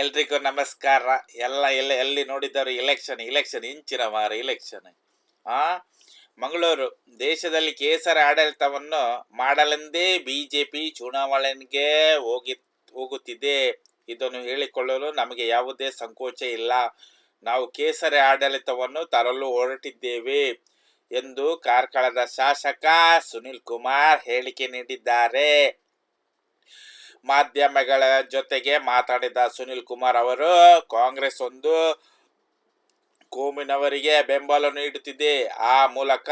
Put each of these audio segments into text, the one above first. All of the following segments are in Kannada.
ಎಲ್ರಿಗೂ ನಮಸ್ಕಾರ. ಎಲ್ಲಿ ನೋಡಿದರು ಇಲೆಕ್ಷನ್ ಇಂಚಿನ ಮಾರ ಇಲೆಕ್ಷನ್. ಆ ಮಂಗಳೂರು ದೇಶದಲ್ಲಿ ಕೇಸರಿ ಆಡಳಿತವನ್ನು ಮಾಡಲೆಂದೇ ಬಿಜೆಪಿ ಚುನಾವಣೆಗೆ ಹೋಗುತ್ತಿದೆ. ಇದನ್ನು ಹೇಳಿಕೊಳ್ಳಲು ನಮಗೆ ಯಾವುದೇ ಸಂಕೋಚ ಇಲ್ಲ. ನಾವು ಕೇಸರಿ ಆಡಳಿತವನ್ನು ತರಲು ಹೊರಟಿದ್ದೇವೆ ಎಂದು ಕಾರ್ಕಳದ ಶಾಸಕ ಸುನಿಲ್ ಕುಮಾರ್ ಹೇಳಿಕೆ ನೀಡಿದ್ದಾರೆ. ಮಾಧ್ಯಮಗಳ ಜೊತೆಗೆ ಮಾತಾಡಿದ ಸುನಿಲ್ ಕುಮಾರ್ ಅವರು, ಕಾಂಗ್ರೆಸ್ ಒಂದು ಕೋಮಿನವರಿಗೆ ಬೆಂಬಲ ನೀಡುತ್ತಿದೆ. ಆ ಮೂಲಕ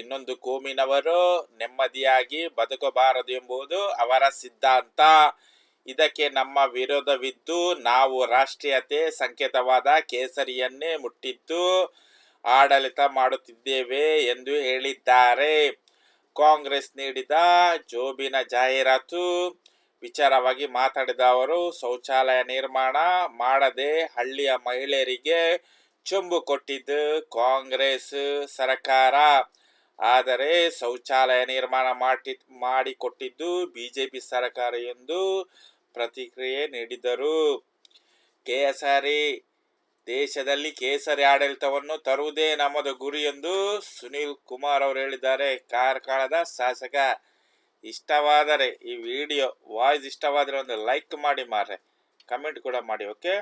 ಇನ್ನೊಂದು ಕೋಮಿನವರು ನೆಮ್ಮದಿಯಾಗಿ ಬದುಕಬಾರದು ಎಂಬುದು ಅವರ ಸಿದ್ಧಾಂತ. ಇದಕ್ಕೆ ನಮ್ಮ ವಿರೋಧವಿದ್ದು ನಾವು ರಾಷ್ಟ್ರೀಯತೆ ಸಂಕೇತವಾದ ಕೇಸರಿಯನ್ನೇ ಮುಟ್ಟಿದ್ದು ಆಡಳಿತ ಮಾಡುತ್ತಿದ್ದೇವೆ ಎಂದು ಹೇಳಿದ್ದಾರೆ. ಕಾಂಗ್ರೆಸ್ ನೀಡಿದ ಜೋಬಿನ ಜಾಹೀರಾತು ವಿಚಾರವಾಗಿ ಮಾತಾಡಿದ ಅವರು, ಶೌಚಾಲಯ ನಿರ್ಮಾಣ ಮಾಡದೆ ಹಳ್ಳಿಯ ಮಹಿಳೆಯರಿಗೆ ಚೊಂಬು ಕೊಟ್ಟಿದ್ದು ಕಾಂಗ್ರೆಸ್ ಸರ್ಕಾರ, ಆದರೆ ಶೌಚಾಲಯ ನಿರ್ಮಾಣ ಮಾಡಿಕೊಟ್ಟಿದ್ದು ಬಿಜೆಪಿ ಸರ್ಕಾರ ಎಂದು ಪ್ರತಿಕ್ರಿಯೆ ನೀಡಿದರು. ದೇಶದಲ್ಲಿ ಕೇಸರಿ ಆಡಳಿತವನ್ನು ತರುವುದೇ ನಮ್ಮದು ಗುರಿ ಎಂದು ಸುನಿಲ್ ಕುಮಾರ್ ಅವರು ಹೇಳಿದ್ದಾರೆ. ಕಾರ್ಕಳದ ಶಾಸಕ. ಇಷ್ಟವಾದರೆ ಈ ವಿಡಿಯೋ ವಾಯ್ಸ್ ಇಷ್ಟವಾದರೆ ಒಂದು ಲೈಕ್ ಮಾಡಿ ಮಾರ್ರೆ, ಕಮೆಂಟ್ ಕೂಡ ಮಾಡಿ. ಓಕೆ.